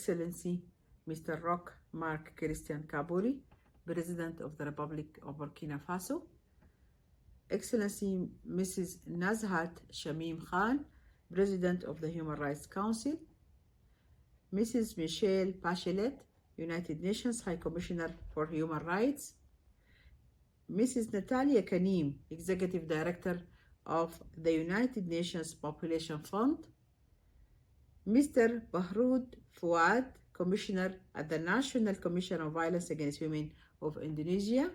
Excellency Mr. Roch Marc Christian Kaburi, President of the Republic of Burkina Faso, Excellency Mrs. Nazhat Shamim Khan, President of the Human Rights Council, Mrs. Michelle Bachelet, United Nations High Commissioner for Human Rights, Mrs. Natalia Kanim, Executive Director of the United Nations Population Fund, Mr. Bahroud Fouad, Commissioner at the National Commission on Violence Against Women of Indonesia,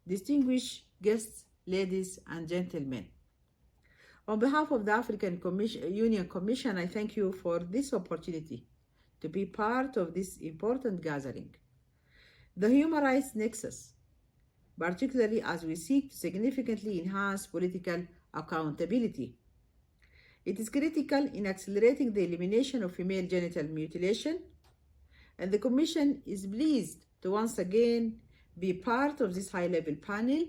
distinguished guests, ladies and gentlemen. On behalf of the African Union Commission, I thank you for this opportunity to be part of this important gathering. The human rights nexus, particularly as we seek to significantly enhance political accountability. It is critical in accelerating the elimination of female genital mutilation, and the Commission is pleased to once again be part of this high-level panel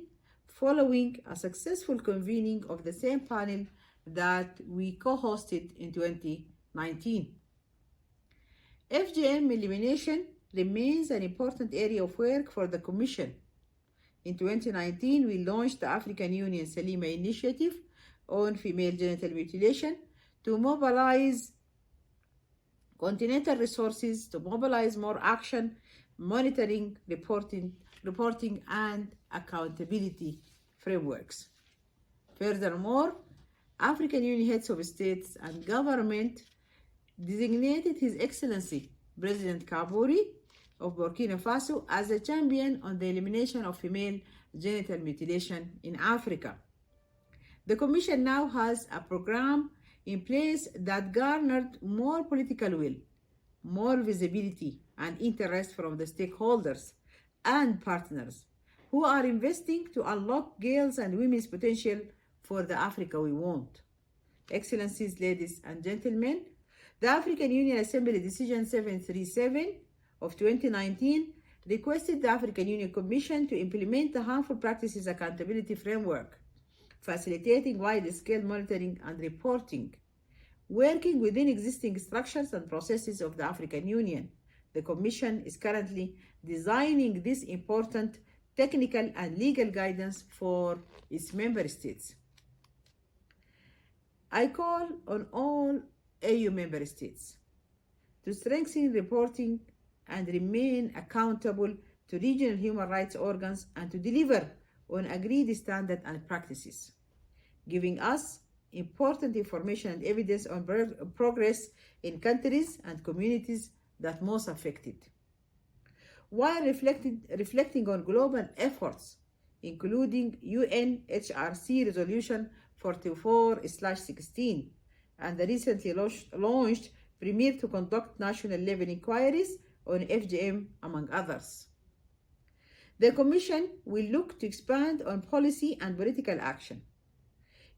following a successful convening of the same panel that we co-hosted in 2019. FGM elimination remains an important area of work for the Commission. In 2019, we launched the African Union Salima initiative on female genital mutilation to mobilize continental resources, to mobilize more action, monitoring, reporting, and accountability frameworks. Furthermore, African Union heads of states and government designated His Excellency President Kaburi of Burkina Faso as a champion on the elimination of female genital mutilation in Africa. The Commission now has a program in place that garnered more political will, more visibility and interest from the stakeholders and partners who are investing to unlock girls' and women's potential for the Africa we want. Excellencies, ladies and gentlemen, the African Union Assembly Decision 737 of 2019 requested the African Union Commission to implement the Harmful Practices Accountability Framework, facilitating wide-scale monitoring and reporting, working within existing structures and processes of the African Union. The Commission is currently designing this important technical and legal guidance for its member states. I call on all AU member states to strengthen reporting and remain accountable to regional human rights organs and to deliver on agreed standards and practices, giving us important information and evidence on progress in countries and communities that most affected, while reflecting on global efforts, including UN HRC Resolution 44/16 and the recently launched Premier to conduct national level inquiries on FGM, among others. The Commission will look to expand on policy and political action,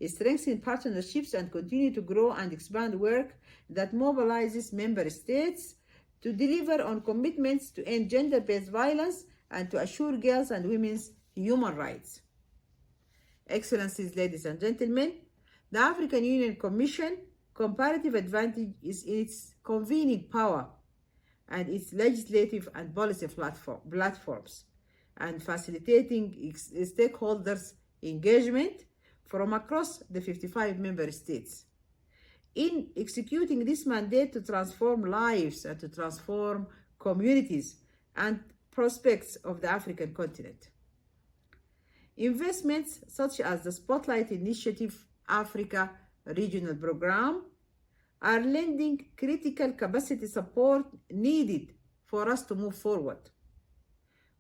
strengthen partnerships, and continue to grow and expand work that mobilizes member states to deliver on commitments to end gender-based violence and to assure girls' and women's human rights. Excellencies, ladies and gentlemen, the African Union Commission comparative advantage is in its convening power and its legislative and policy platforms, and facilitating stakeholders' engagement from across the 55 member states in executing this mandate to transform lives and to transform communities and prospects of the African continent. Investments such as the Spotlight Initiative Africa Regional Program are lending critical capacity support needed for us to move forward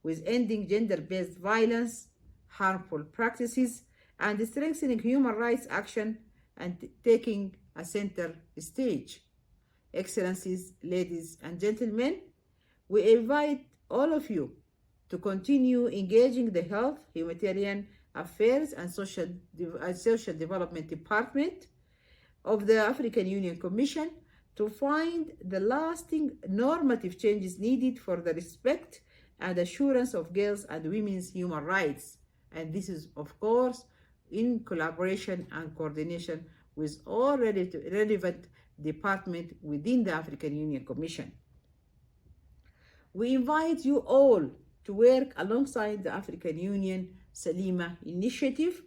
with ending gender-based violence, harmful practices, and strengthening human rights action and taking a center stage. Excellencies, ladies and gentlemen, we invite all of you to continue engaging the Health, Humanitarian Affairs and Social Development Department of the African Union Commission to find the lasting normative changes needed for the respect and assurance of girls' and women's human rights. And this is, of course, in collaboration and coordination with all relevant departments within the African Union Commission. We invite you all to work alongside the African Union Salima initiative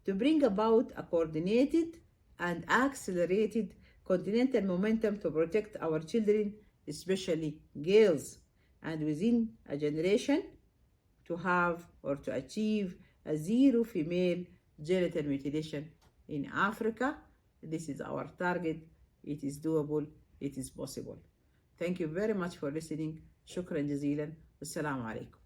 to bring about a coordinated and accelerated continental momentum to protect our children, especially girls, and within a generation to have or to achieve a zero female genital mutilation in Africa. This is our target. It is doable. It is possible. Thank you very much for listening. شكرا جزيلا. والسلام عليكم.